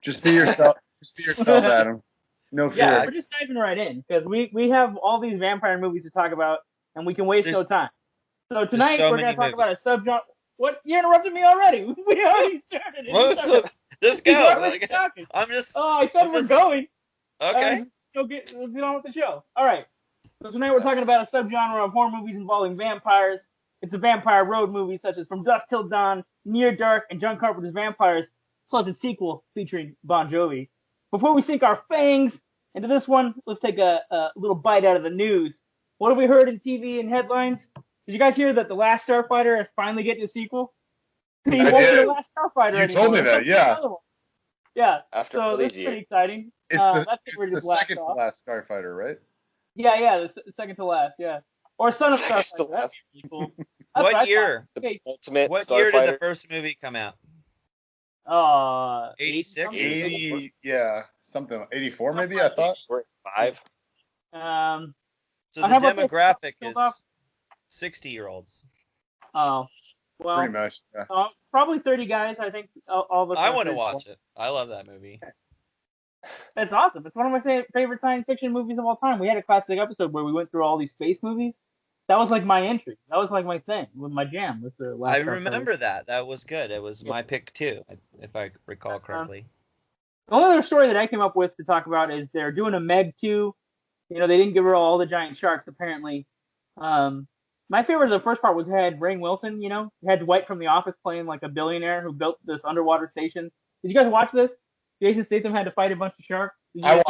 Just be yourself. Just be yourself, Adam. No fear. Yeah, we're just diving right in because we have all these vampire movies to talk about, and we can waste no time. So tonight we're going to talk about a subgenre. What? You interrupted me already. We already started. Just go. I'm just. Oh, I said we're going. Okay. Let's get on with the show. All right. So tonight we're talking about a subgenre of horror movies involving vampires. It's a vampire road movie such as From Dusk Till Dawn, Near Dark, and John Carpenter's Vampires, plus a sequel featuring Bon Jovi. Before we sink our fangs into this one, let's take a little bite out of the news. What have we heard in TV and headlines? Did you guys hear that The Last Starfighter is finally getting a sequel? He won't be The Last Starfighter anymore. You told me that, yeah. Yeah, so that's pretty exciting. It's the second to last Starfighter, right? Yeah, the second to last, yeah. Or Son of Starfighter. That's pretty cool. What year? What year did the first movie come out? 86? 80, yeah, something. 84 maybe, I thought. 5. So the demographic is 60-year-olds. Oh, well. Pretty much, yeah. Probably 30 guys, I think. All the. I want to watch it. I love that movie. It's awesome. It's one of my favorite science fiction movies of all time. We had a classic episode where we went through all these space movies. That was like my entry. That was like my thing, with my jam. With the last. I remember that. That was good. It was my pick too, if I recall correctly. The only other story that I came up with to talk about is they're doing a Meg 2. You know, they didn't give her all the giant sharks apparently. My favorite of the first part was it had Rainn Wilson. You know, it had Dwight from The Office playing like a billionaire who built this underwater station. Did you guys watch this? Jason Statham had to fight a bunch of sharks. I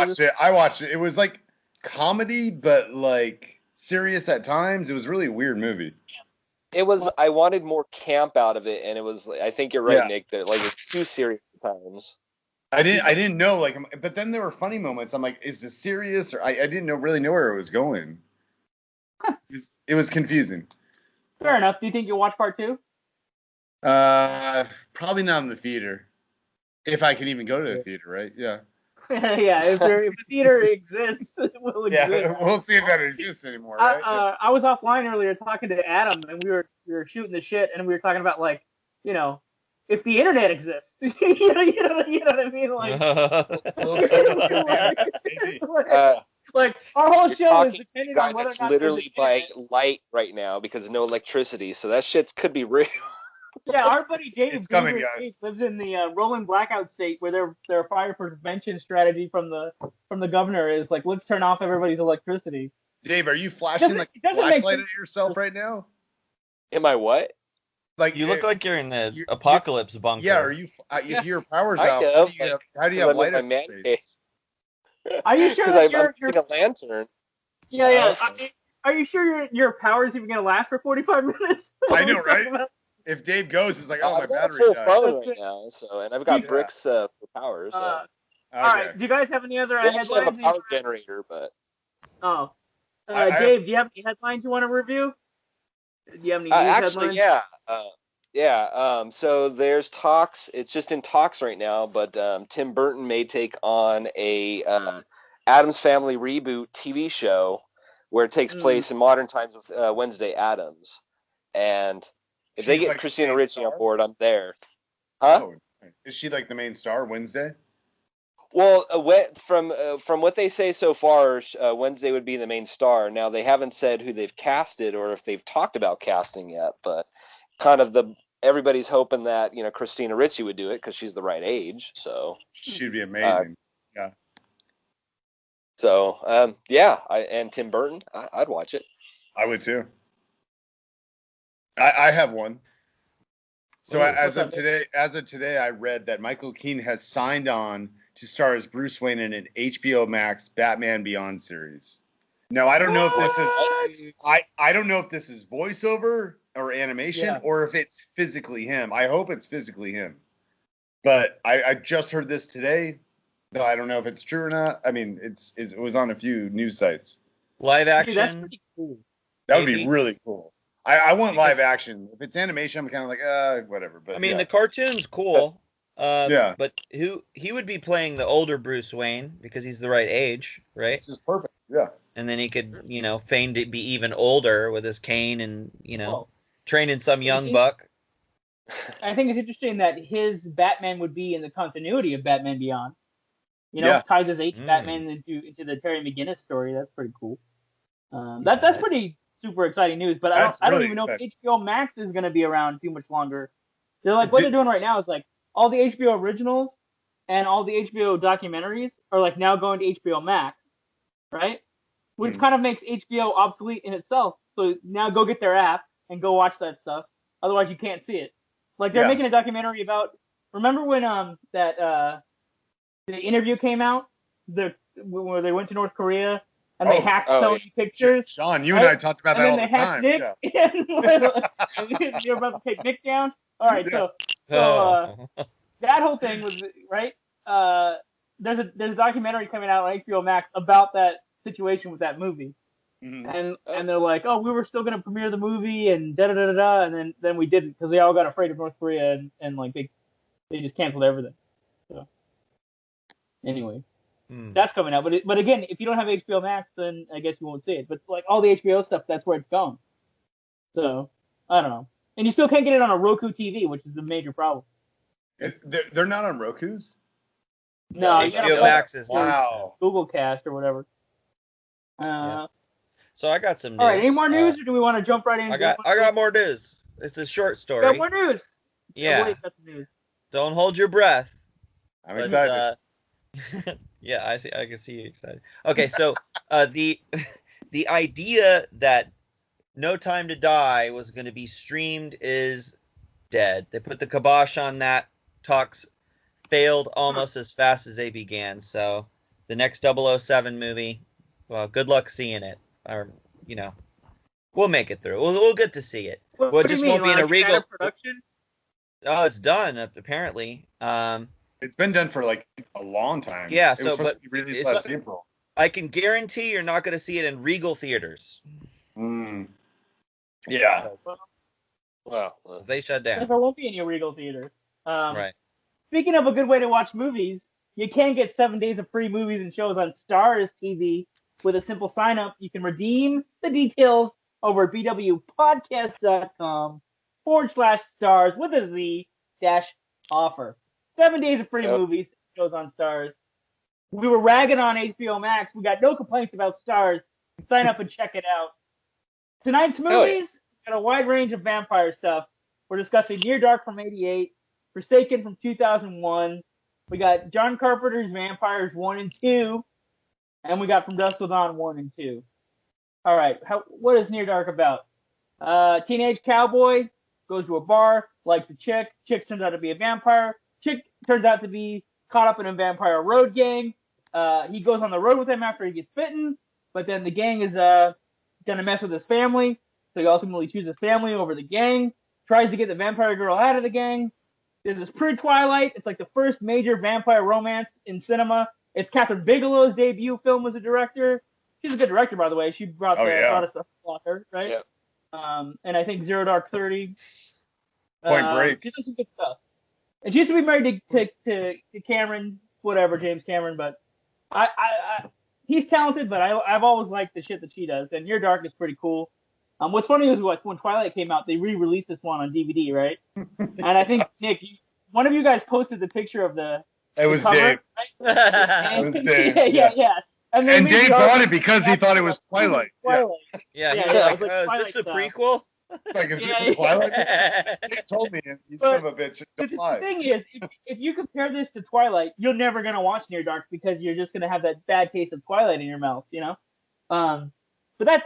watched it. It was like comedy, but like serious at times. It was really a weird movie. It was. I wanted more camp out of it, and it was. I think you're right, Nick. That like it's too serious at times. I didn't know like, but then there were funny moments. I'm like, is this serious? Or I didn't really know where it was going. It was confusing. Fair enough. Do you think you'll watch part 2? Probably not in the theater. If I can even go to the theater, right? Yeah. Yeah, if the theater exists, it will exist. Yeah, we'll see if that exists anymore, right? I was offline earlier talking to Adam, and we were shooting the shit, and we were talking about, like, you know, if the internet exists. you know what I mean? Like our whole show is dependent on whether or not literally by light right now because no electricity, so that shit could be real. Yeah, our buddy Dave guys. lives in the rolling blackout state where their fire prevention strategy from the governor is like, let's turn off everybody's electricity. Dave, are you flashing like a flashlight at yourself right now? Am I what? Like you look like you're in the apocalypse bunker. Yeah, are you? Your power's out. How do you have light in my space? Are you sure that you're using a lantern? Yeah. Are you sure your power is even gonna last for 45 minutes? I know, right? If Dave goes, it's like, oh, my battery died. I've got a full phone right now, so and I've got bricks for power. So. All right. Do you guys have any other headlines? I have a power generator, but. Oh. Dave, do you have any headlines you want to review? Do you have any news actually, headlines? So there's talks. It's just in talks right now, but Tim Burton may take on a Addams Family reboot TV show where it takes place in modern times with Wednesday Addams, and if they get Christina Ricci on board, I'm there. Huh? Oh, is she like the main star Wednesday? Well, from what they say so far, Wednesday would be the main star. Now, they haven't said who they've casted or if they've talked about casting yet, but kind of everybody's hoping that, you know, Christina Ricci would do it because she's the right age. So she'd be amazing. Yeah. So, and Tim Burton, I'd watch it. I would too. I have one. So as of today, I read that Michael Keaton has signed on to star as Bruce Wayne in an HBO Max Batman Beyond series. Now I don't know if this is I don't know if this is voiceover or animation or if it's physically him. I hope it's physically him. But I just heard this today, though I don't know if it's true or not. I mean, it was on a few news sites. Live action. That's pretty cool. That would be really cool. I want live action. If it's animation, I'm kind of like, whatever. But I mean, the cartoon's cool. But he would be playing the older Bruce Wayne because he's the right age, right? Which is perfect. Yeah. And then he could, you know, feign to be even older with his cane and, you know, training some young buck. I think it's interesting that his Batman would be in the continuity of Batman Beyond. You know, ties his Batman into the Terry McGinnis story. That's pretty cool. That's pretty super exciting news. But I don't even know if HBO Max is going to be around too much longer. They're like what they're doing right now is like all the HBO originals and all the HBO documentaries are like now going to HBO Max, right? Which kind of makes HBO obsolete in itself. So now go get their app and go watch that stuff. Otherwise, you can't see it. Like they're making a documentary about. Remember when the interview came out, where they went to North Korea and they hacked Sony Pictures. Sean, you and I talked about that all the time. Nick, and you're about to take Nick down. All right, so that whole thing was right. There's a documentary coming out on HBO Max about that situation with that movie. And they're like, oh, we were still gonna premiere the movie and da da da da, and then we didn't because they all got afraid of North Korea and like they just canceled everything. So anyway, that's coming out. But again, if you don't have HBO Max, then I guess you won't see it. But like all the HBO stuff, that's where it's going. So I don't know, and you still can't get it on a Roku TV, which is the major problem. They're not on Roku's. No, HBO Max is Google Cast or whatever. So I got some news. All right, any more news, or do we want to jump right in? I got more news. It's a short story. Got more news. Yeah. Wait, got some news. Don't hold your breath. I'm excited. Yeah, I can see you excited. Okay, so the idea that No Time to Die was going to be streamed is dead. They put the kibosh on that. Talks failed almost as fast as they began. So the next 007 movie, well, good luck seeing it. Or, you know, we'll make it through. We'll get to see it. What just won't be in a Regal production. Oh, it's done apparently. It's been done for like a long time. Yeah, it was supposed to be released last April. I can guarantee you're not going to see it in Regal theaters. Yeah. Well, they shut down. There won't be any Regal theaters. Right. Speaking of a good way to watch movies, you can get 7 days of free movies and shows on Starz TV with a simple sign up. You can redeem the details over at bwpodcast.com/stars with a Z -offer. 7 days of free movies and shows on Starz. We were ragging on HBO Max. We got no complaints about Starz. Sign up and check it out. Tonight's movies got a wide range of vampire stuff. We're discussing Near Dark from '88, Forsaken from 2001. We got John Carpenter's Vampires 1 and 2. And we got From Dusk Till Dawn 1 and 2. All right, what is Near Dark about? Teenage cowboy goes to a bar, likes a chick. Chick turns out to be a vampire. Chick turns out to be caught up in a vampire road gang. He goes on the road with them after he gets bitten, but then the gang is gonna mess with his family, so he ultimately chooses family over the gang. Tries to get the vampire girl out of the gang. This is pre-Twilight. It's like the first major vampire romance in cinema. It's Catherine Bigelow's debut film as a director. She's a good director, by the way. She brought a lot of stuff to Walker, right? Yep. And I think Zero Dark 30. Point Break. She's done some good stuff. And she used to be married to Cameron, whatever, James Cameron, but he's talented, but I've always liked the shit that she does. And Near Dark is pretty cool. What's funny is when Twilight came out, they re-released this one on DVD, right? And I think, Nick, one of you guys posted the picture of the was cover, Dave. Right? It was Dave. Yeah. And Dave bought it because he thought it was Twilight. Yeah, he was like, is this a prequel? Like, is this a Twilight? He told me, you son of a bitch. The thing is, if you compare this to Twilight, you're never going to watch Near Dark because you're just going to have that bad taste of Twilight in your mouth, you know? But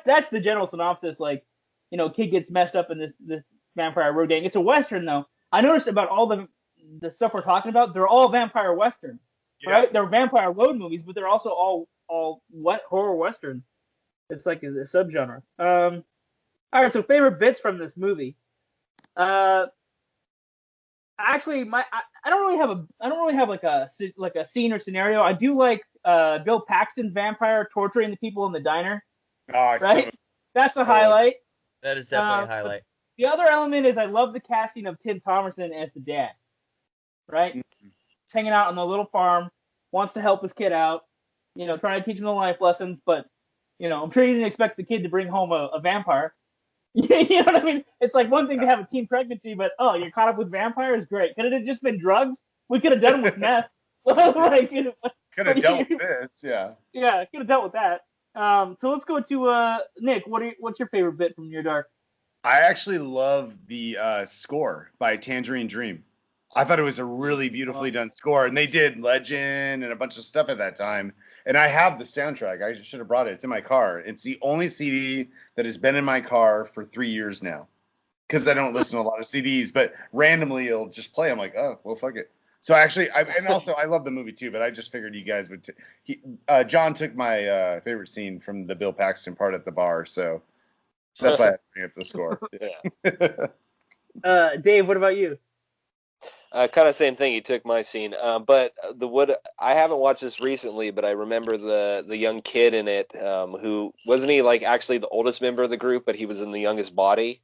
that's the general synopsis. Like, you know, kid gets messed up in this vampire road gang. It's a Western, though. I noticed about all the stuff we're talking about, they're all vampire Westerns, right? They're vampire road movies, but they're also all horror Westerns. It's like a subgenre. All right, so favorite bits from this movie. Actually, I don't really have like a scene or scenario. I do like Bill Paxton's vampire torturing the people in the diner. Oh, right? That's a highlight. That is definitely a highlight. The other element is I love the casting of Tim Thomerson as the dad. Right? Mm-hmm. He's hanging out on the little farm, wants to help his kid out, you know, trying to teach him the life lessons, but, you know, I'm sure he didn't expect the kid to bring home a vampire. Yeah, you know what I mean? It's like one thing to have a teen pregnancy, but oh, you're caught up with vampires? Great. Could it have just been drugs? We could have done it with meth. Like, Could have dealt with this, yeah. Yeah, could have dealt with that. So let's go to Nick. What's your favorite bit from Near Dark? I actually love the score by Tangerine Dream. I thought it was a really beautifully done score, and they did Legend and a bunch of stuff at that time. And I have the soundtrack. I should have brought it. It's in my car. It's the only CD that has been in my car for 3 years now, because I don't listen to a lot of CDs. But randomly, it'll just play. I'm like, oh, well, fuck it. So actually, and also I love the movie too. But I just figured you guys would. John took my favorite scene from the Bill Paxton part at the bar, so that's why I bring up the score. Yeah. Dave, what about you? Kind of same thing. He took my scene, but I haven't watched this recently, but I remember the young kid in it, who wasn't he like actually the oldest member of the group, but he was in the youngest body.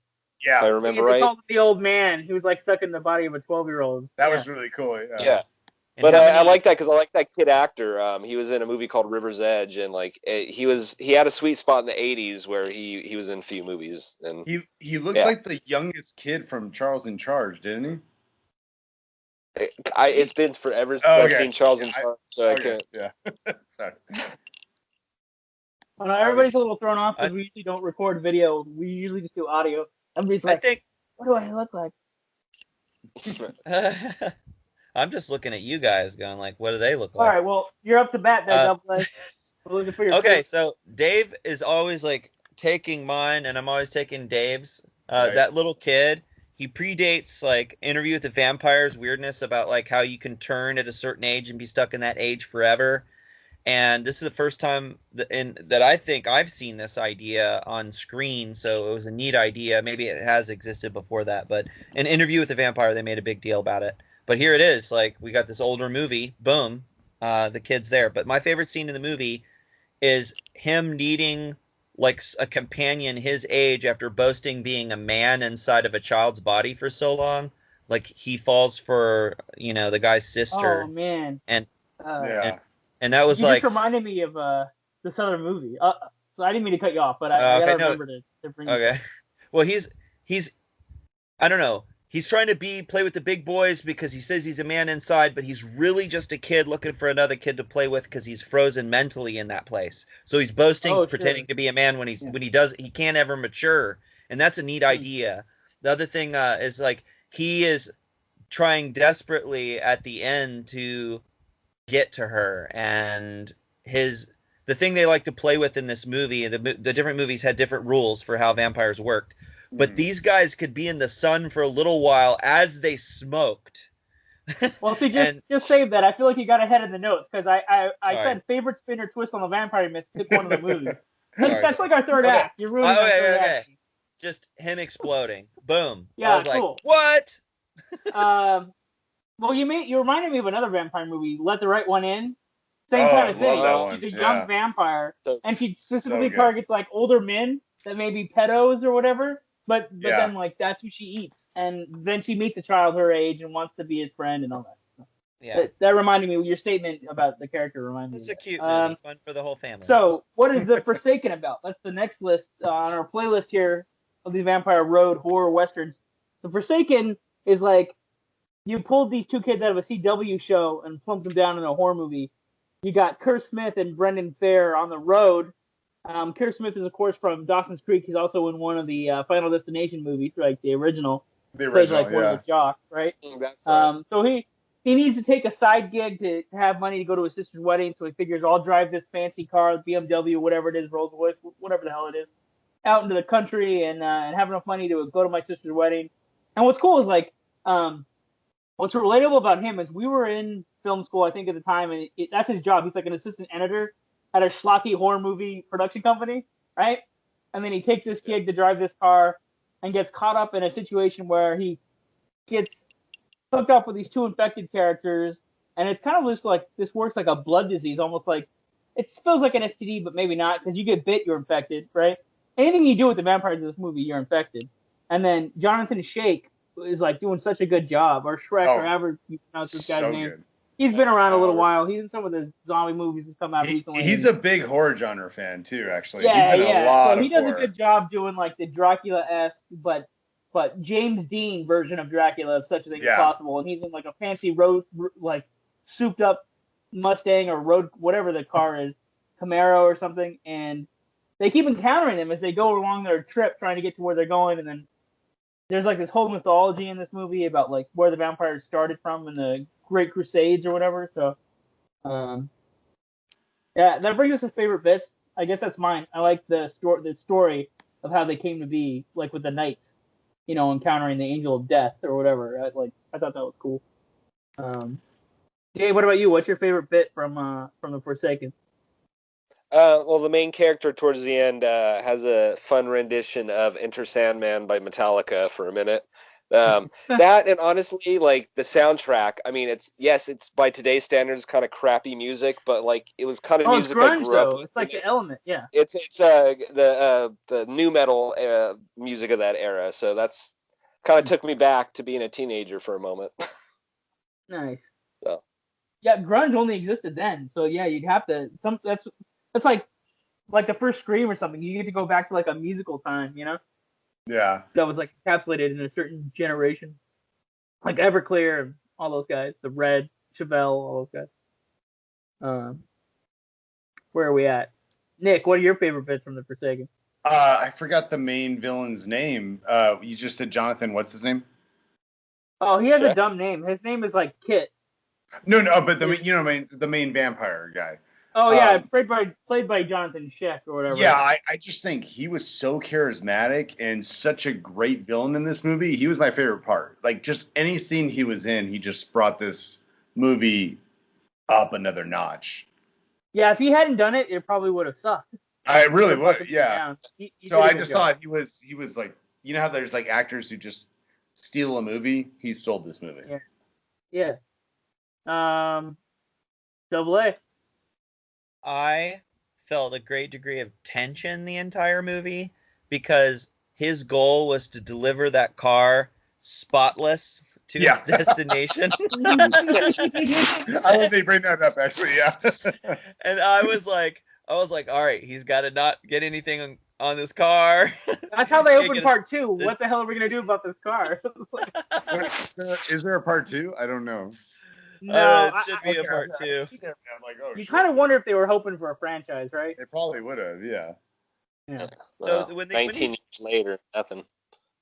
Yeah, if I remember right. Called the old man who was like stuck in the body of a 12-year-old. That was really cool. Yeah. But I like that because I like that kid actor. He was in a movie called River's Edge, and like he had a sweet spot in the '80s where he was in a few movies. And he looked like the youngest kid from Charles in Charge, didn't he? It's been forever since I've seen Charles in Charge, so I can't. Yeah. Sorry. Everybody's a little thrown off because we usually don't record video. We usually just do audio. Everybody's like, what do I look like? I'm just looking at you guys going like, what do they look like? All right, well, you're up to bat there, Double A. We're looking for your okay, so Dave is always like taking mine, and I'm always taking Dave's. Right. That little kid, he predates like Interview with the Vampires weirdness about like how you can turn at a certain age and be stuck in that age forever. And this is the first time that I think I've seen this idea on screen, so it was a neat idea. Maybe it has existed before that, but in Interview with the Vampire, they made a big deal about it. But here it is, like, we got this older movie, boom, the kid's there. But my favorite scene in the movie is him needing, like, a companion his age after boasting being a man inside of a child's body for so long. Like, he falls for, you know, the guy's sister. Oh, man. And yeah. And that was you like... just reminded me of this other movie. So I didn't mean to cut you off, but I gotta remember to bring Okay. it. Well, he's I don't know. He's trying to play with the big boys because he says he's a man inside, but he's really just a kid looking for another kid to play with because he's frozen mentally in that place. So he's boasting, pretending to be a man when he can't ever mature, and that's a neat idea. The other thing is like he is trying desperately at the end to get to her, and the thing they like to play with in this movie, the different movies had different rules for how vampires worked. But these guys could be in the sun for a little while as they smoked. Well, see, just save that. I feel like you got ahead of the notes because I said favorite spin or twist on the vampire myth. Pick one of the movies. That's like our third act. You're ruining our third act. Just him exploding. Boom. Yeah, I was cool. Like, what? Well, you reminded me of another vampire movie, Let the Right One In. Same kind of thing. She's a young vampire, and she specifically targets like older men that may be pedos or whatever. But then like that's who she eats, and then she meets a child her age and wants to be his friend and all that. Yeah, that reminded me. Your statement about the character reminded me. It's a cute movie, fun for the whole family. So, what is The Forsaken about? That's the next list on our playlist here of these Vampire Road horror westerns. The Forsaken is like you pulled these two kids out of a CW show and plumped them down in a horror movie. You got Kerr Smith and Brendan Fair on the road. Kerr Smith is, of course, from Dawson's Creek. He's also in one of the Final Destination movies, like the original. Plays like one of the jocks, right? So he needs to take a side gig to have money to go to his sister's wedding. So he figures I'll drive this fancy car, BMW, whatever it is, Rolls Royce, whatever the hell it is, out into the country and have enough money to go to my sister's wedding. And what's cool is like, what's relatable about him is we were in film school, I think, at the time, and that's his job. He's like an assistant editor at a schlocky horror movie production company, right? And then he takes this gig to drive this car and gets caught up in a situation where he gets hooked up with these two infected characters, and it's kind of just like this works like a blood disease, almost like it feels like an STD, but maybe not, because you get bit, you're infected, right? Anything you do with the vampires in this movie, you're infected. And then Jonathan Shake is like doing such a good job, or Shrek, or however you pronounce this guy's name. He's been around a little while. He's in some of the zombie movies that come out recently. He's a big horror genre fan too, actually. Yeah, he's been in a lot so he does horror. a good job doing like the Dracula-esque, but James Dean version of Dracula, if such a thing is possible. And he's in like a fancy road, like souped up Mustang or road, whatever the car is, Camaro or something. And they keep encountering him as they go along their trip, trying to get to where they're going. And then there's like this whole mythology in this movie about like where the vampires started from in the Great Crusades or whatever. So, yeah, that brings us to favorite bits. I guess that's mine. I like the story of how they came to be, like with the knights, you know, encountering the angel of death or whatever. I thought that was cool. Dave, what about you? What's your favorite bit from the Forsaken? Well, the main character towards the end has a fun rendition of Enter Sandman by Metallica for a minute. That, and honestly, like the soundtrack, I mean, it's by today's standards kind of crappy music, but like it was kind of music grunge, I grew up with. It's like the Element, yeah. It's the new metal music of that era, so that's kind of took me back to being a teenager for a moment. Nice. So. Yeah, grunge only existed then, so yeah, you'd have to that's like the first Scream or something. You get to go back to like a musical time, you know? Yeah. That was like encapsulated in a certain generation. Like Everclear and all those guys. The Red, Chevelle, all those guys. Where are we at? Nick, what are your favorite bits from The Forsaken? I forgot the main villain's name. You just said Jonathan, what's his name? Oh, he has a dumb name. His name is like Kit. No, but the main vampire guy. Oh yeah, played by Jonathan Scheck or whatever. Yeah, I just think he was so charismatic and such a great villain in this movie. He was my favorite part. Like just any scene he was in, he just brought this movie up another notch. Yeah, if he hadn't done it, it probably would have sucked. I really would, yeah. He so I just thought he was like, you know how there's like actors who just steal a movie? He stole this movie. Yeah. Double A. I felt a great degree of tension the entire movie because his goal was to deliver that car spotless to its destination. I hope they bring that up, actually, yeah. And I was like, all right, he's got to not get anything on this car. That's how they opened part 2. What the hell are we going to do about this car? Is there a part 2? I don't know. No, it should be a part 2. I'm like, oh, you kind of wonder if they were hoping for a franchise, right? They probably would have, yeah. So when 19 years later, nothing.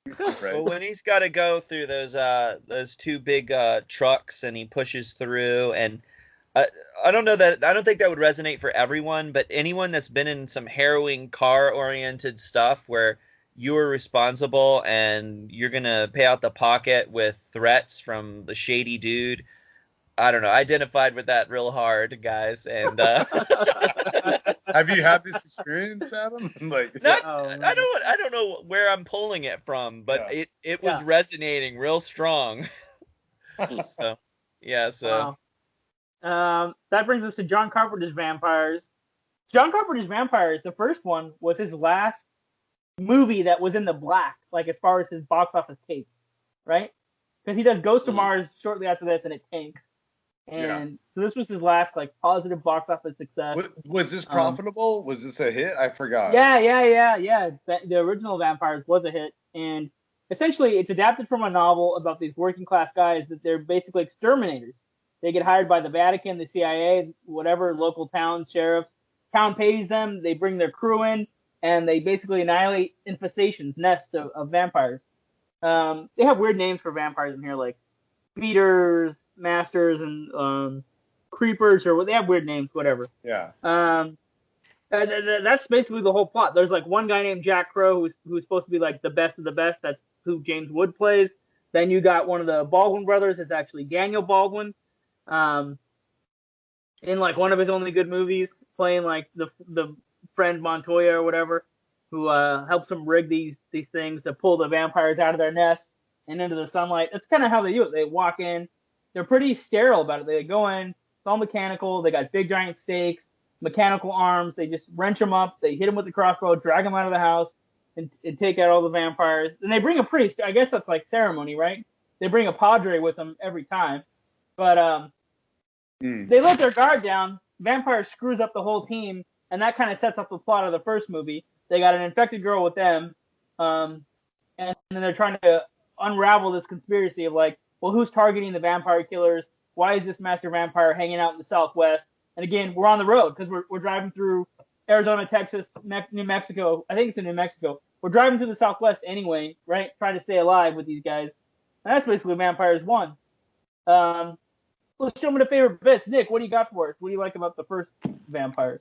Right. Well, when he's got to go through those 2 big trucks and he pushes through, and I don't think that would resonate for everyone, but anyone that's been in some harrowing car-oriented stuff where you are responsible and you're gonna pay out the pocket with threats from the shady dude. I don't know. I identified with that real hard, guys. And have you had this experience, Adam? I don't know where I'm pulling it from, but it was resonating real strong. So, yeah. So, that brings us to John Carpenter's Vampires. John Carpenter's Vampires, the first one, was his last movie that was in the black, like as far as his box office take, right? Because he does Ghost of Mars shortly after this, and it tanks. And so this was his last like positive box office success. Was this profitable? Was this a hit? I forgot. Yeah. The original Vampires was a hit, and essentially it's adapted from a novel about these working class guys that they're basically exterminators. They get hired by the Vatican, the CIA, whatever local town sheriffs. Town pays them. They bring their crew in, and they basically annihilate infestations, nests of vampires. They have weird names for vampires in here, like beaters, masters, and creepers, or they have weird names, whatever. Yeah. That's basically the whole plot. There's like one guy named Jack Crow who's supposed to be like the best of the best. That's who James Wood plays. Then you got one of the Baldwin brothers. It's actually Daniel Baldwin. In like one of his only good movies, playing like the friend Montoya or whatever, who helps him rig these things to pull the vampires out of their nests and into the sunlight. That's kind of how they do it. They walk in. They're pretty sterile about it. They go in. It's all mechanical. They got big giant stakes, mechanical arms. They just wrench them up. They hit them with the crossbow, drag them out of the house, and take out all the vampires. And they bring a priest. I guess that's like ceremony, right? They bring a padre with them every time. But They let their guard down. Vampire screws up the whole team, and that kind of sets up the plot of the first movie. They got an infected girl with them, and then they're trying to unravel this conspiracy of like, well, who's targeting the vampire killers? Why is this master vampire hanging out in the Southwest? And again, we're on the road because we're driving through Arizona, Texas, New Mexico. I think it's in New Mexico. We're driving through the Southwest anyway, right? Trying to stay alive with these guys. And that's basically Vampires 1. Let's show me the favorite bits. Nick, what do you got for us? What do you like about the first Vampires?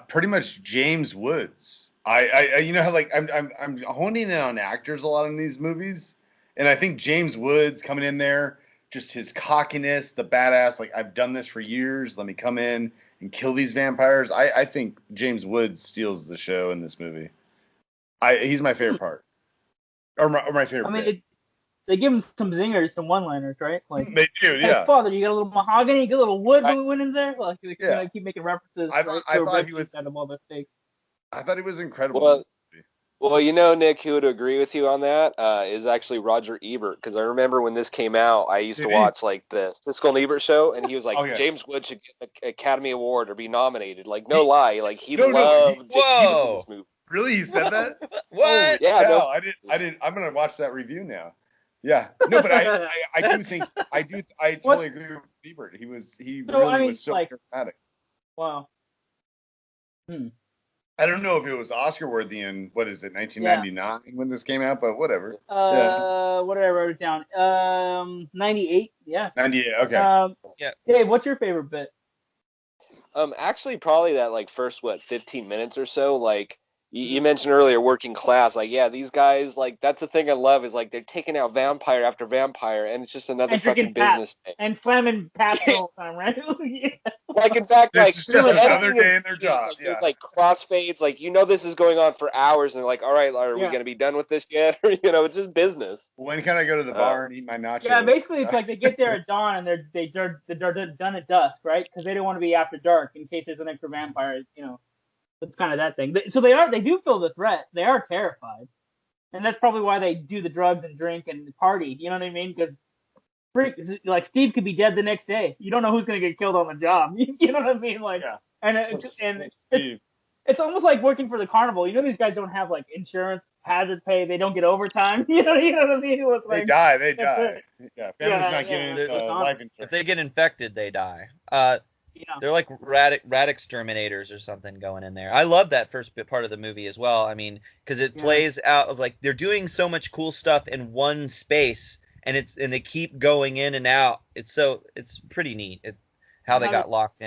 Pretty much James Woods. I you know how like I'm honing in on actors a lot in these movies, and I think James Woods coming in there, just his cockiness, the badass, like I've done this for years. Let me come in and kill these vampires. I think James Woods steals the show in this movie. He's my favorite part, or my favorite. I mean, they give him some zingers, some one-liners, right? Like they do, yeah. Hey, Father, you got a little mahogany, you got a little wood moving in there. Like, yeah. Keep making references. I thought he was out of all the things. I thought he was incredible. Well, you know, Nick, who would agree with you on that is actually Roger Ebert. Because I remember when this came out, I used to watch like the Siskel and Ebert show, and he was like, James Wood should get an Academy Award or be nominated. Like, no lie, like he loved James Woods in this movie. Really, he said that? What? Yeah, no, I didn't. I'm gonna watch that review now. Yeah, no, but I do think I totally agree with Ebert. He really was so charismatic. Wow. I don't know if it was Oscar worthy in 1999 when this came out, but whatever. What did I wrote it down? 98. Yeah. 98. Okay. Yeah. Dave, what's your favorite bit? Actually, probably that like first 15 minutes or so. Like you mentioned earlier, working class. Like, yeah, these guys, like that's the thing I love is like they're taking out vampire after vampire, and it's just another fucking business thing. And slamming Pats all the time, right? Yeah. Like in fact, like just another day in their job. Like, there's like crossfades, like this is going on for hours, and they're like, all right, are we gonna be done with this yet? Or it's just business. When can I go to the bar and eat my nachos? Yeah, basically it's like they get there at dawn and they're done at dusk, right? Because they don't want to be after dark in case there's an extra vampire. It's kind of that thing. So they do feel the threat. They are terrified, and that's probably why they do the drugs and drink and party. You know what I mean? Because like Steve could be dead the next day. You don't know who's going to get killed on the job. You know what I mean? Like, it's almost like working for the carnival. These guys don't have like insurance, hazard pay. They don't get overtime. You know what I mean? It's like, they die. Yeah, family's not getting life insurance. If they get infected, they die. They're like rat exterminators or something going in there. I love that first part of the movie as well. I mean, because it plays out of like they're doing so much cool stuff in one space. And they keep going in and out. It's pretty neat how they got locked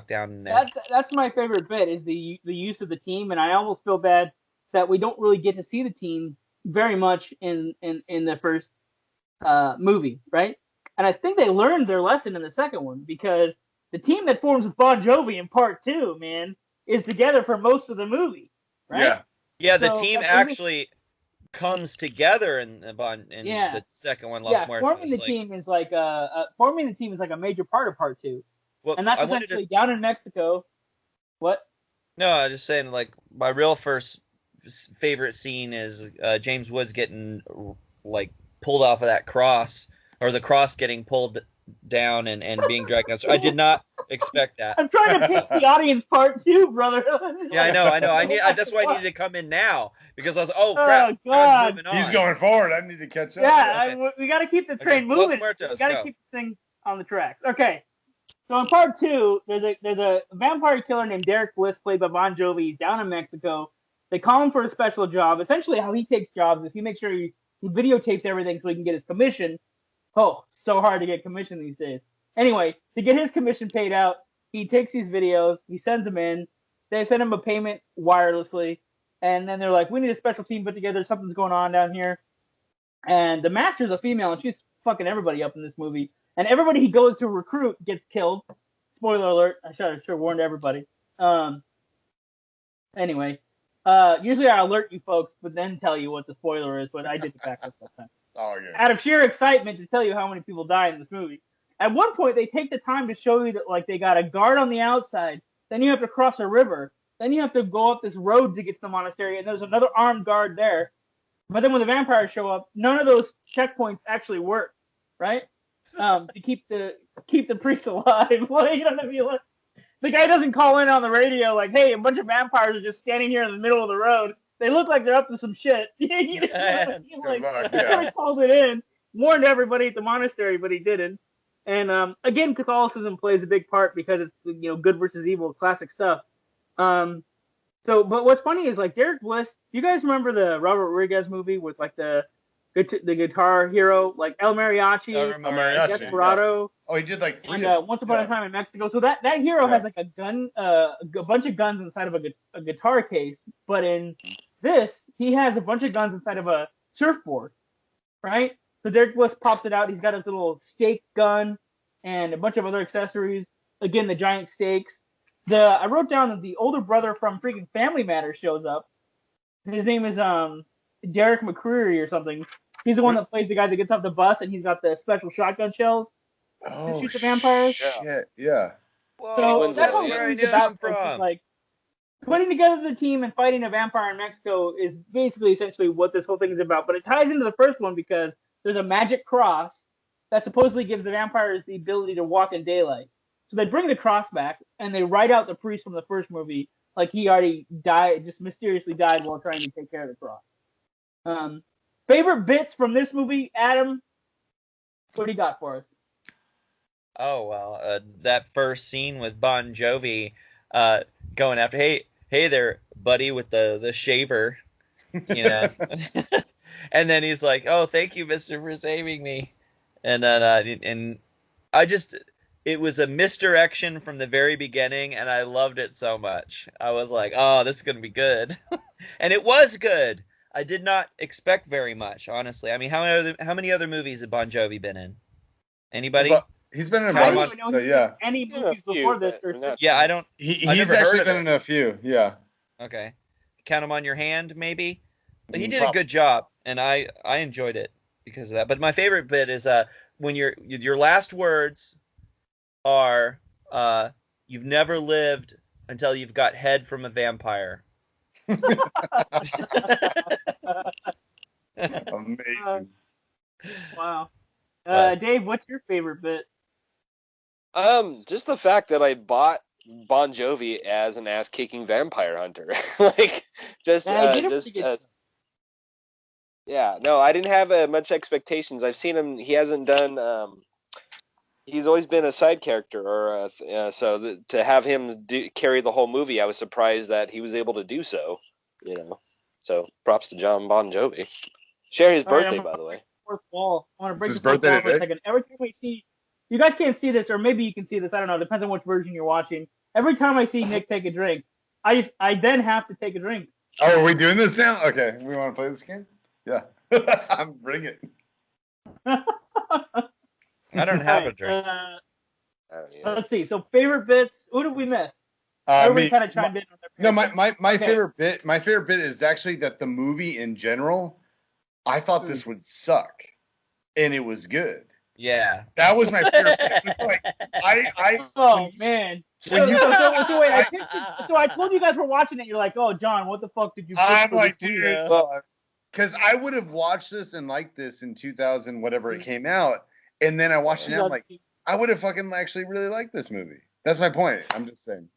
down in there. That's my favorite bit is the use of the team, and I almost feel bad that we don't really get to see the team very much in the first movie, right? And I think they learned their lesson in the second one because the team that forms with Bon Jovi in part 2, man, is together for most of the movie, right? Yeah. The team actually comes together in the second one, Los Muertos. Forming the team is like a major part of part 2, and that's essentially down in Mexico. What? No, I was just saying, like my real first favorite scene is James Woods getting like pulled off of that cross, or the cross getting pulled down and being dragged down. So I did not expect that. I'm trying to pitch the audience part 2, brother. Yeah, I know. That's why I needed to come in now because I was crap. God. Moving on. He's going forward. I need to catch up. Yeah, we got to keep the train moving. We got to keep the thing on the tracks. Okay. So in part 2, there's a vampire killer named Derek Bliss, played by Bon Jovi. He's down in Mexico. They call him for a special job. Essentially, how he takes jobs is he makes sure he videotapes everything so he can get his commission. Oh, so hard to get commission these days. Anyway, to get his commission paid out, he takes these videos, he sends them in. They send him a payment wirelessly, and then they're like, "We need a special team put together. Something's going on down here." And the master's a female, and she's fucking everybody up in this movie. And everybody he goes to recruit gets killed. Spoiler alert! I should have warned everybody. Anyway, usually I alert you folks, but then tell you what the spoiler is. But I did the backup that time. Oh, yeah. Out of sheer excitement to tell you how many people die in this movie. At one point, they take the time to show you that like they got a guard on the outside. Then you have to cross a river. Then you have to go up this road to get to the monastery, and there's another armed guard there. But then when the vampires show up, none of those checkpoints actually work, right? To keep the keep the priest alive. Like, you know what I mean? Like, the guy doesn't call in on the radio like, "Hey, a bunch of vampires are just standing here in the middle of the road. They look like they're up to some shit." You know what I mean? Like, he could have called it in, warned everybody at the monastery, but he didn't. And again, Catholicism plays a big part because it's good versus evil, classic stuff. But what's funny is like Derek Bliss. Do you guys remember the Robert Rodriguez movie with like the guitar hero, like El Mariachi, Desperado? Yeah. Oh, he did like 3 and Once Upon a Time in Mexico. So that hero has like a gun, a bunch of guns inside of a guitar case. But in this, he has a bunch of guns inside of a surfboard, right? So Derek Bliss pops it out. He's got his little stake gun and a bunch of other accessories. Again, the giant stakes. I wrote down that the older brother from freaking Family Matters shows up. His name is Derek McCreary or something. He's the one that plays the guy that gets off the bus, and he's got the special shotgun shells to shoot the vampires. Yeah. So that's what it's about. It's like putting together the team and fighting a vampire in Mexico is basically essentially what this whole thing is about. But it ties into the first one because there's a magic cross that supposedly gives the vampires the ability to walk in daylight. So they bring the cross back, and they write out the priest from the first movie like he already died, just mysteriously died while trying to take care of the cross. Favorite bits from this movie, Adam? What do you got for us? Oh, well, that first scene with Bon Jovi going after, hey there, buddy, with the shaver, you know. And then he's like, "Oh, thank you, mister, for saving me." And then it was a misdirection from the very beginning, and I loved it so much. I was like, "Oh, this is going to be good." And it was good. I did not expect very much, honestly. I mean, how many other movies has Bon Jovi been in? Anybody? He's been in a bunch. Any movies before this? Yeah, I don't. He's actually been in a few. Yeah. Okay. Count them on your hand, maybe. But he did a good job, and I enjoyed it because of that. But my favorite bit is when your last words are "You've never lived until you've got head from a vampire." Amazing. Wow. Dave, what's your favorite bit? Just the fact that I bought Bon Jovi as an ass-kicking vampire hunter. Like, yeah, no, I didn't have much expectations. I've seen him. He hasn't done. He's always been a side character, or to have him carry the whole movie, I was surprised that he was able to do so. You know, so props to John Bon Jovi. Share his birthday, by the way. Fourth wall. I want to break his birthday birthday for a second. Every time I see, you guys can't see this, or maybe you can see this. I don't know. Depends on which version you're watching. Every time I see Nick take a drink, I then have to take a drink. Oh, are we doing this now? Okay, we want to play this game? Yeah, bring it. I don't have a drink. Let's see. So favorite bits. Who did we miss? Everybody kind of chimed in on their favorite. My favorite bit. My favorite bit is actually that the movie in general. I thought this would suck, and it was good. Yeah, that was my favorite bit. It was like, oh man. So wait, I told you guys were watching it. You're like, oh, John, what the fuck did you? I'm like, dude, because I would have watched this and liked this in 2000, whatever it came out, and then I watched it now. I'm like, I would have fucking actually really liked this movie. That's my point. I'm just saying.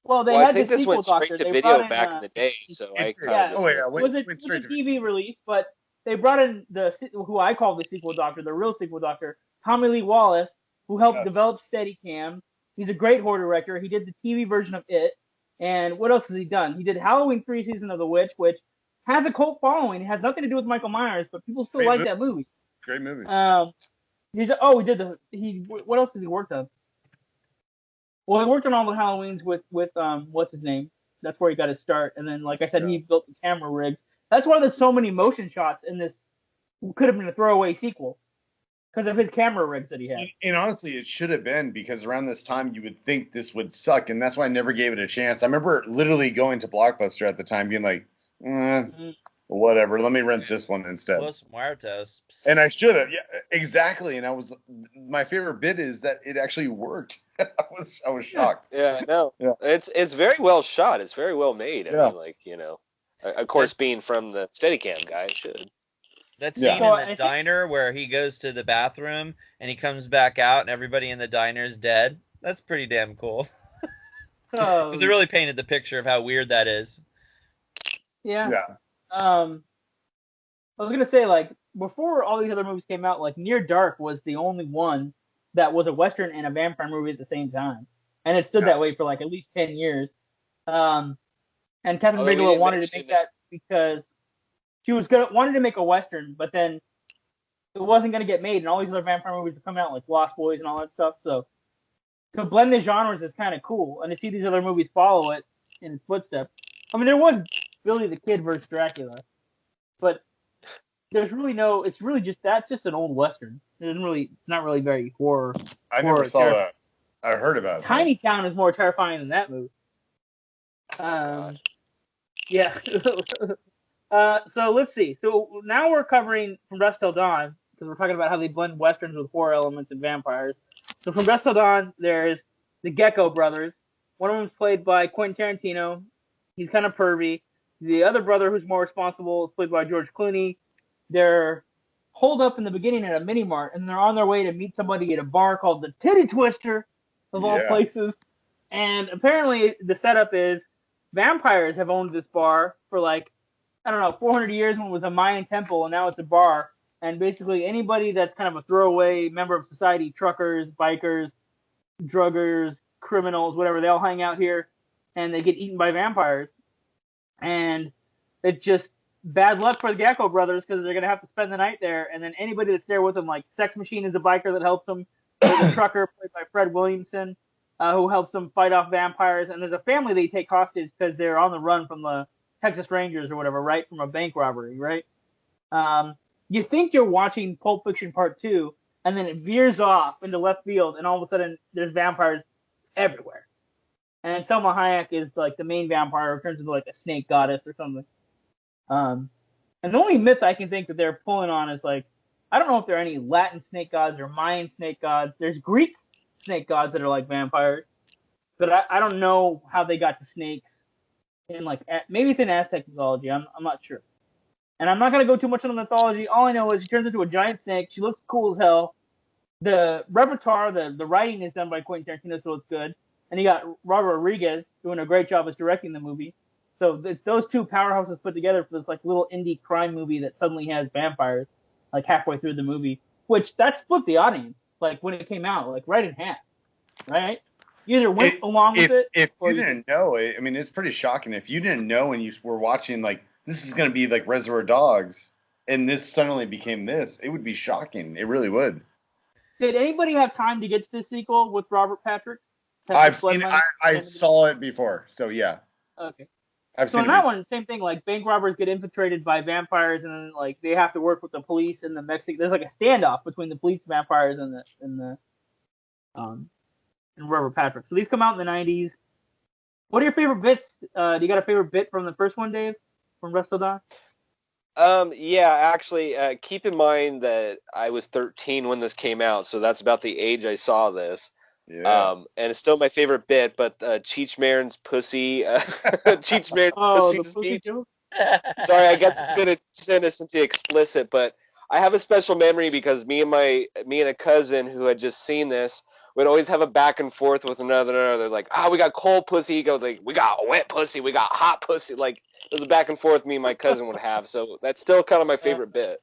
Well, I think this went straight to video back in the day, so I kind of it was a TV release, but they brought in who I call the sequel doctor, the real sequel doctor, Tommy Lee Wallace, who helped develop Steadicam. He's a great horror director. He did the TV version of It, and what else has he done? He did Halloween 3: Season of the Witch, which has a cult following. It has nothing to do with Michael Myers, but people still like that movie. Great movie. What else has he worked on? Well, he worked on all the Halloweens with what's his name? That's where he got his start. And then, like I said, he built the camera rigs. That's why there's so many motion shots in this. Could have been a throwaway sequel because of his camera rigs that he had. And honestly, it should have been, because around this time you would think this would suck, and that's why I never gave it a chance. I remember literally going to Blockbuster at the time, being like, whatever, let me rent this one instead. Los Muertos. And I should have, yeah, exactly. And my favorite bit is that it actually worked. I was shocked. Yeah, no, it's very well shot. It's very well made. I mean, like, of course, being from the Steadicam guy, it should. That scene Yeah. in the diner where he goes to the bathroom and he comes back out and everybody in the diner is dead. That's pretty damn cool. Because it really painted the picture of how weird that is. Yeah. Yeah. I was gonna say, like, before all these other movies came out, like Near Dark was the only one that was a Western and a vampire movie at the same time, and it stood that way for like at least 10 years. And Catherine Bigelow wanted to make that because she wanted to make a Western, but then it wasn't gonna get made, and all these other vampire movies were coming out, like Lost Boys and all that stuff. So to blend the genres is kind of cool, and to see these other movies follow it in its footsteps. I mean, there was Billy the Kid versus Dracula, but there's really no. It's really just that's just an old Western. It's not really very horror. I never saw that. I heard about it. Tiny Town is more terrifying than that movie. Yeah. So let's see. So now we're covering From Dusk Till Dawn because we're talking about how they blend westerns with horror elements and vampires. So From Dusk Till Dawn, there's the Gecko brothers. One of them is played by Quentin Tarantino. He's kind of pervy. The other brother, who's more responsible, is played by George Clooney. They're holed up in the beginning at a mini mart, and they're on their way to meet somebody at a bar called the Titty Twister, of all places. And apparently the setup is vampires have owned this bar for like, I don't know, 400 years when it was a Mayan temple, and now it's a bar. And basically anybody that's kind of a throwaway member of society, truckers, bikers, druggers, criminals, whatever, they all hang out here, and they get eaten by vampires. And it's just bad luck for the Gecko brothers because they're going to have to spend the night there. And then anybody that's there with them, like Sex Machine is a biker that helps them. There's a trucker played by Fred Williamson who helps them fight off vampires. And there's a family they take hostage because they're on the run from the Texas Rangers or whatever, right? From a bank robbery, right? You think you're watching Pulp Fiction Part 2, and then it veers off into left field, and all of a sudden there's vampires everywhere. And Selma Hayek is like the main vampire, who turns into like a snake goddess or something. And the only myth I can think that they're pulling on is like, I don't know if there are any Latin snake gods or Mayan snake gods. There's Greek snake gods that are like vampires, but I don't know how they got to snakes in like, maybe it's in Aztec mythology. I'm not sure. And I'm not going to go too much on the mythology. All I know is she turns into a giant snake. She looks cool as hell. The repertoire, the writing is done by Quentin Tarantino, so it's good. And you got Robert Rodriguez doing a great job as directing the movie. So it's those two powerhouses put together for this like little indie crime movie that suddenly has vampires like halfway through the movie, which that split the audience like when it came out, like right in half, right? You either went along with it. If you didn't know it, I mean, it's pretty shocking. If you didn't know and you were watching like this is going to be like Reservoir Dogs, and this suddenly became this, it would be shocking. It really would. Did anybody have time to get to the sequel with Robert Patrick? I've seen it. I saw it before, so yeah. Okay. I've so seen in that one, same thing. Like bank robbers get infiltrated by vampires, and then like they have to work with the police and the Mexican. There's like a standoff between the police and vampires and Robert Patrick. So these come out in the 90s. What are your favorite bits? Do you got a favorite bit from the first one, Dave? From Dusk Till Dawn? Yeah, actually, keep in mind that I was 13 when this came out, so that's about the age I saw this. Yeah. And it's still my favorite bit, but Cheech Marin's pussy, Cheech Marin's pussy speech. Sorry, I guess it's gonna send us into explicit, but I have a special memory because me and a cousin who had just seen this would always have a back and forth with another. They're like, we got cold pussy. He goes like, we got wet pussy. We got hot pussy. Like it was a back and forth me and my cousin would have. So that's still kind of my favorite bit.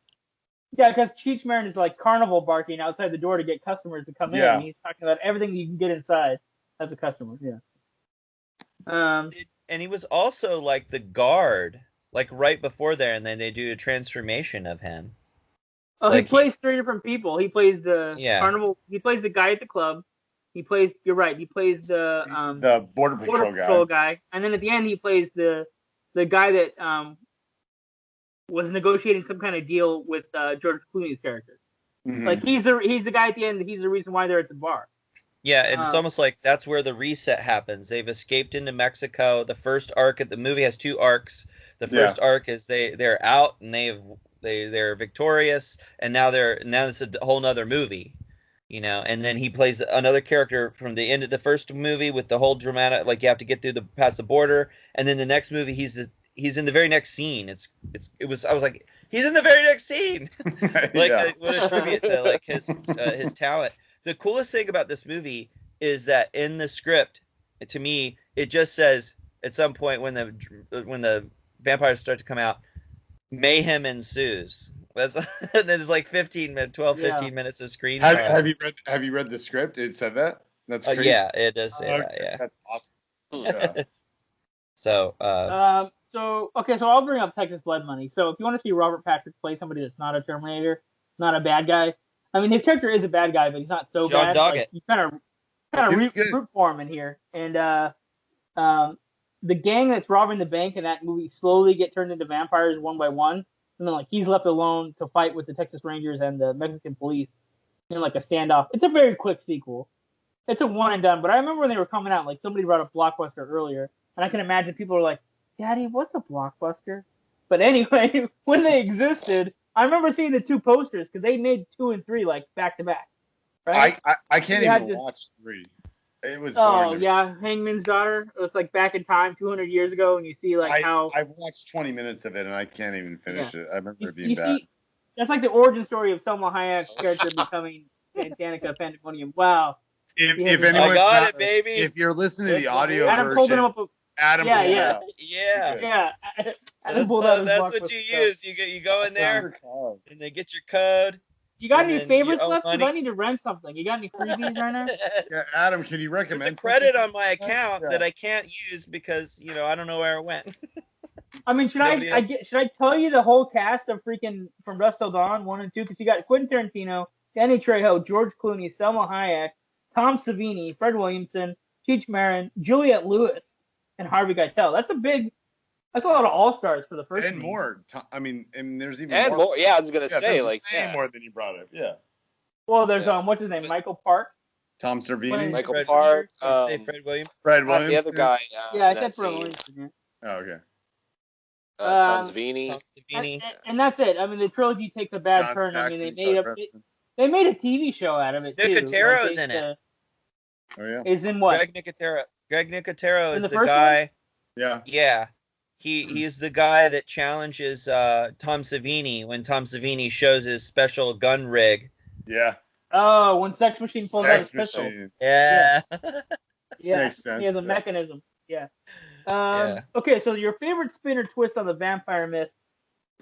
Yeah, because Cheech Marin is like carnival barking outside the door to get customers to come in. And he's talking about everything you can get inside as a customer. Yeah. And he was also like the guard, like right before there, and then they do a transformation of him. Oh, like he plays 3 different people. He plays the carnival. He plays the guy at the club. He plays. You're right. He plays the border patrol guy. And then at the end, he plays the guy that was negotiating some kind of deal with George Clooney's character. Mm-hmm. Like he's the guy at the end. He's the reason why they're at the bar. Yeah, and it's almost like that's where the reset happens. They've escaped into Mexico. The first arc of the movie has 2 arcs. The first arc is they're out and they're victorious, and now it's a whole nother movie, you know. And then he plays another character from the end of the first movie with the whole dramatic, like you have to get through past the border, and then the next movie he's in the very next scene. I was like, He's in the very next scene. Like, Yeah. what a tribute to like his talent. The coolest thing about this movie is that in the script, to me, it just says at some point when the vampires start to come out, mayhem ensues. That's there's like 15 minutes of screen time. Have you read the script? It said that. That's crazy. Yeah, it does say that. Yeah, that's awesome. Yeah. So so I'll bring up Texas Blood Money. So if you want to see Robert Patrick play somebody that's not a Terminator, not a bad guy. I mean, his character is a bad guy, but he's not so John bad. Doggett. Like, you kind of root for him in here. And the gang that's robbing the bank in that movie slowly get turned into vampires one by one, and then like he's left alone to fight with the Texas Rangers and the Mexican police in like a standoff. It's a very quick sequel. It's a one and done. But I remember when they were coming out, like somebody brought up Blockbuster earlier, and I can imagine people are like, "Daddy, what's a Blockbuster?" But anyway, when they existed, I remember seeing the two posters because they made 2 and 3 like back to back. Right? I can't even watch 3. It was boring. Oh yeah, Hangman's Daughter. It was like back in time, 200 years ago, and you see like how I've watched 20 minutes of it and I can't even finish it. I remember it being bad. See, that's like the origin story of Salma Hayek's character becoming Danica Pandemonium. Wow. If anyone, I got it, baby. If you're listening to the audio Adam version, pulled him up. Adam, yeah. Adam pulled out his That's Blockbuster what you stuff. use. You go in there and they get your code. You got and any then favorites you owe left? Because money. I need to rent something. You got any freebies right now? Yeah, Adam, can you recommend? There's a credit something? on my account that I can't use because I don't know where it went. I mean, should I tell you the whole cast of freaking From Dusk Till Dawn 1 and 2? Because you got Quentin Tarantino, Danny Trejo, George Clooney, Selma Hayek, Tom Savini, Fred Williamson, Cheech Marin, Juliette Lewis, and Harvey Keitel. That's a lot of all-stars for the first and movie. more. I mean, there's even And more. Yeah, I was gonna say like more than you brought up. Yeah. Well, there's what's his name, Michael Parks. Tom Savini. Michael Fred Parks. say Fred Williams. Fred Williams. The other guy. Yeah, I said Fred Williamson. Yeah. Oh, okay. Tom Savini. Tom Savini. And that's it. I mean, the trilogy takes a bad John turn. Saxon, I mean, they made a TV show out of it too. Nicotero's in it. Oh yeah. Is in what? Greg Nicotero In is the the first guy. Yeah. Yeah. He's the guy that challenges Tom Savini when Tom Savini shows his special gun rig. Yeah. Oh, when Sex Machine pulls out his pistol. Yeah. Yeah. Makes sense. He has a mechanism. Yeah. Okay, so your favorite spin or twist on the vampire myth.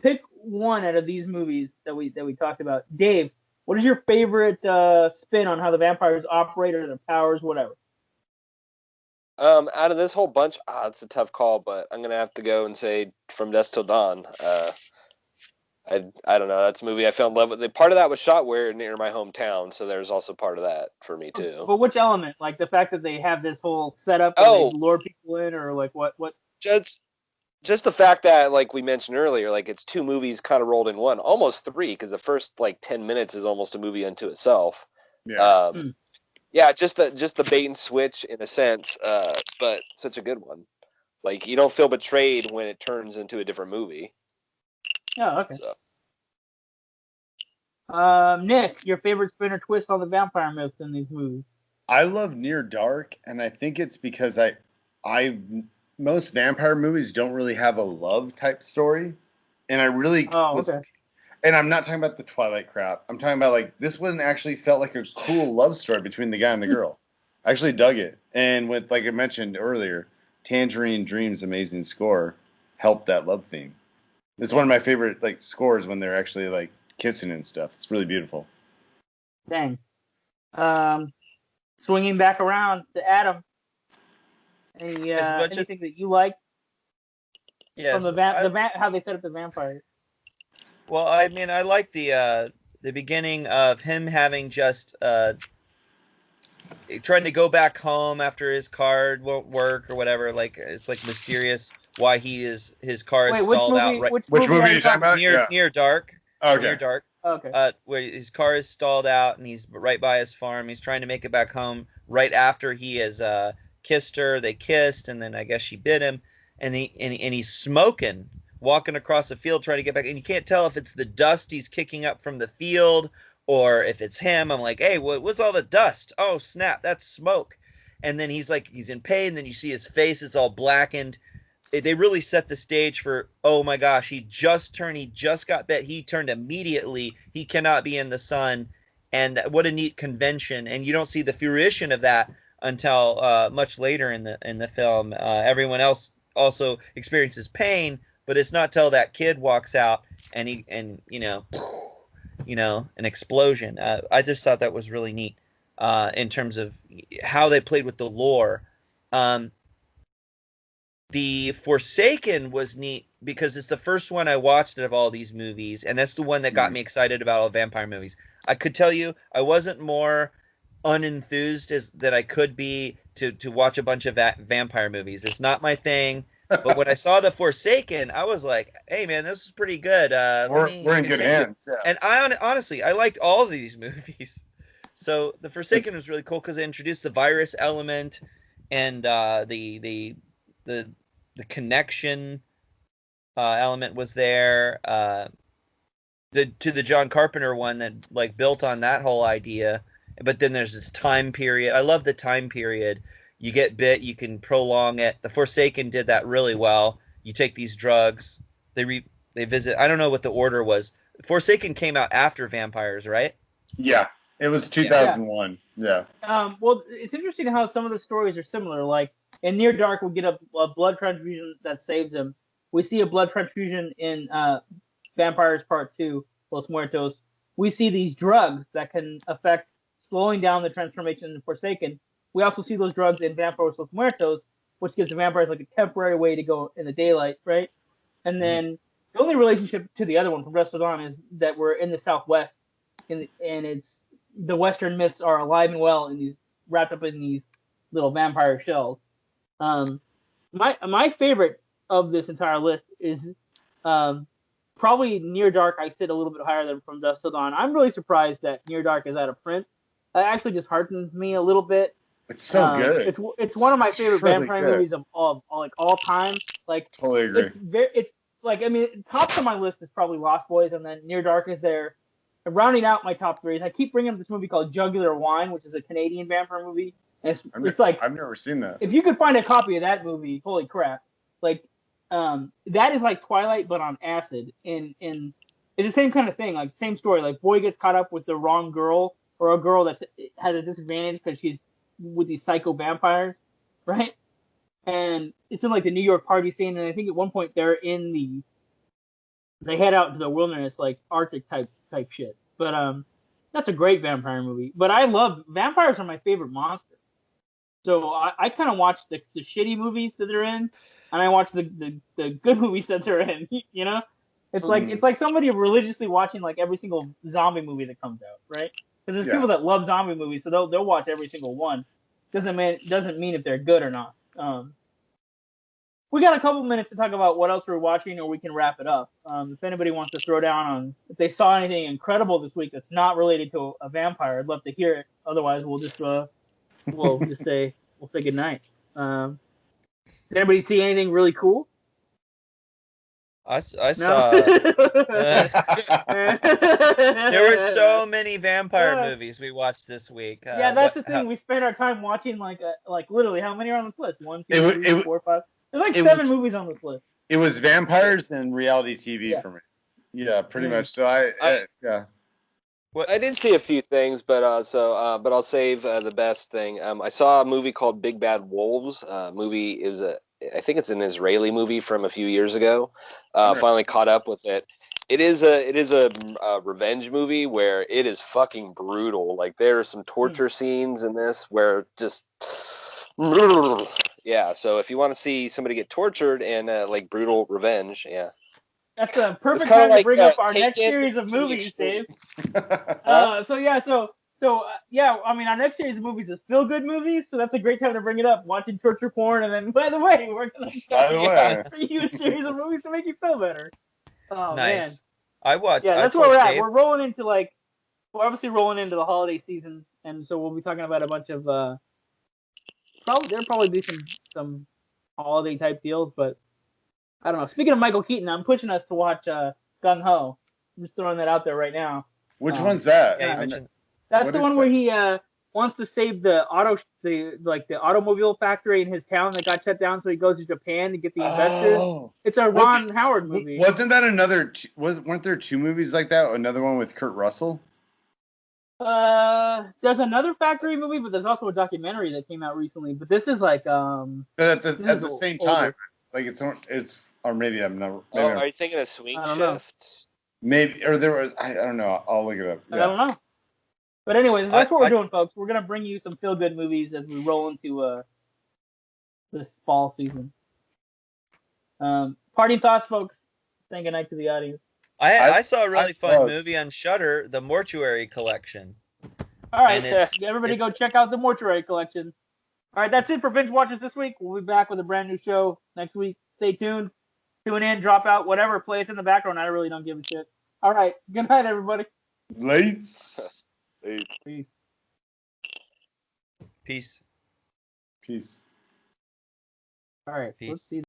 Pick one out of these movies that we talked about. Dave, what is your favorite spin on how the vampires operate or their powers, whatever? Out of this whole bunch, it's a tough call, but I'm gonna have to go and say From Dusk Till Dawn. I don't know. That's a movie I fell in love with. The part of that was shot near my hometown, so there's also part of that for me too. But which element? Like the fact that they have this whole setup where they lure people in, or like what? Just the fact that, like we mentioned earlier, like it's 2 movies kind of rolled in one, almost 3, because the first like 10 minutes is almost a movie unto itself. Yeah. Yeah, just the bait and switch in a sense, but such a good one. Like you don't feel betrayed when it turns into a different movie. Oh, okay. So. Nick, your favorite spin or twist on the vampire myths in these movies? I love Near Dark, and I think it's because most vampire movies don't really have a love type story, and I really And I'm not talking about the Twilight crap. I'm talking about like this one actually felt like a cool love story between the guy and the girl. I actually dug it, and with like I mentioned earlier, Tangerine Dream's amazing score helped that love theme. It's one of my favorite like scores when they're actually like kissing and stuff. It's really beautiful. Dang. Swinging back around to Adam. Anything that you like? Yes. From how they set up the vampires. Well, I mean, I like the beginning of him having just trying to go back home after his card won't work or whatever. Like it's like mysterious why his car is stalled out. Right. Which movie are you talking about? Near Dark. Okay. Near Dark. Okay. Where his car is stalled out and he's right by his farm. He's trying to make it back home right after he has kissed her. They kissed, and then I guess she bit him, and he's smoking, walking across the field trying to get back, and you can't tell if it's the dust he's kicking up from the field or if it's him. I'm like, hey, what's all the dust? Oh snap, that's smoke. And then he's in pain. Then you see his face; it's all blackened. they really set the stage for, oh my gosh, he just got bit, he turned immediately, he cannot be in the sun, and what a neat convention. And you don't see the fruition of that until much later in the film. Everyone else also experiences pain, but it's not till that kid walks out and an explosion. I just thought that was really neat in terms of how they played with the lore. The Forsaken was neat because it's the first one I watched of all these movies, and that's the one that got me excited about all vampire movies. I could tell you I wasn't more unenthused as that I could be to watch a bunch of vampire movies. It's not my thing. But when I saw The Forsaken, I was like, "Hey, man, this is pretty good." We're in good hands. Yeah. And honestly, I liked all of these movies. So The Forsaken was really cool because they introduced the virus element and the connection element was there. To the John Carpenter one that like built on that whole idea. But then there's this time period. I love the time period. You get bit, you can prolong it. The Forsaken did that really well. You take these drugs, they visit. I don't know what the order was. Forsaken came out after Vampires, right? Yeah, it was 2001. Yeah. Well, it's interesting how some of the stories are similar. Like in Near Dark, we get a blood transfusion that saves him. We see a blood transfusion in Vampires Part 2, Los Muertos. We see these drugs that can affect slowing down the transformation in Forsaken. We also see those drugs in Vampires Los Muertos, which gives the vampires like a temporary way to go in the daylight, right? And then the only relationship to the other one from Dusk Till Dawn is that we're in the Southwest, and it's the Western myths are alive and well in these wrapped up in these little vampire shells. My favorite of this entire list is probably Near Dark. I sit a little bit higher than From Dusk Till Dawn. I'm really surprised that Near Dark is out of print. It actually disheartens me a little bit. It's so good. It's one of my favorite really vampire good. movies of all time. Like Totally agree. It's like, I mean, top of my list is probably Lost Boys, and then Near Dark is there. And rounding out my top three is I keep bringing up this movie called Jugular Wine, which is a Canadian vampire movie. And it's like, I've never seen that. if you could find a copy of that movie, holy crap! Like that is like Twilight but on acid. And it's the same kind of thing. Like same story. Like boy gets caught up with the wrong girl, or a girl that has a disadvantage because she's with these psycho vampires, right? And it's in like the New York party scene, and I think at one point they head out to the wilderness, like Arctic type shit. But that's a great vampire movie. But I love vampires are my favorite monster. So I kind of watch the shitty movies that they're in, and I watch the good movies that they're in. You know, it's like somebody religiously watching like every single zombie movie that comes out, right? Because there's people that love zombie movies, so they'll watch every single one. Doesn't mean if they're good or not. We got a couple minutes to talk about what else we're watching, or we can wrap it up. If anybody wants to throw down on if they saw anything incredible this week that's not related to a vampire, I'd love to hear it. Otherwise, we'll say goodnight. Did anybody see anything really cool? I saw. There were so many vampire movies we watched this week. Yeah, that's the thing. We spent our time watching like literally. How many are on this list? 1, 2, 3, 4, 5. There's like 7 movies on this list. It was vampires and reality TV for me. Yeah, pretty much. So yeah. Well, I did see a few things, but I'll save the best thing. I saw a movie called Big Bad Wolves. I think it's an Israeli movie from a few years ago. Finally caught up with it. It is a revenge movie where it is fucking brutal. Like there are some torture scenes in this where just yeah. So if you want to see somebody get tortured and like brutal revenge, yeah. That's a perfect time to bring up our next series of movies, Dave. I mean, our next series of movies is feel-good movies, so that's a great time to bring it up. Watching torture porn, and then, by the way, we're going to bring you a series of movies to make you feel better. Oh, nice. Man. I watched. Yeah, that's where we're at. We're rolling into, we're obviously rolling into the holiday season, and so we'll be talking about a bunch of, there'll probably be some holiday-type deals, but I don't know. Speaking of Michael Keaton, I'm pushing us to watch Gung Ho. I'm just throwing that out there right now. Which one's that? That's the one where he wants to save the automobile factory in his town that got shut down, so he goes to Japan to get the investors. Oh. It's a Ron Howard movie. Wasn't that another? Weren't there 2 movies like that? Another one with Kurt Russell. There's another factory movie, but there's also a documentary that came out recently. But this is like But at the same time, like it's or maybe I'm not. Maybe are you thinking of Swing I don't know. Shift? Maybe, or there was. I don't know. I'll look it up. I don't know. But anyways, that's what we're doing, folks. We're gonna bring you some feel-good movies as we roll into this fall season. Parting thoughts, folks. Saying goodnight to the audience. I saw a really fun movie on Shudder, The Mortuary Collection. All right, everybody go check out The Mortuary Collection. All right, that's it for Binge-Watchers this week. We'll be back with a brand new show next week. Stay tuned. Tune in, drop out, whatever. Play it in the background. I really don't give a shit. All right, good night, everybody. Lights. Peace. Peace. Peace. All right, Peace. let's see.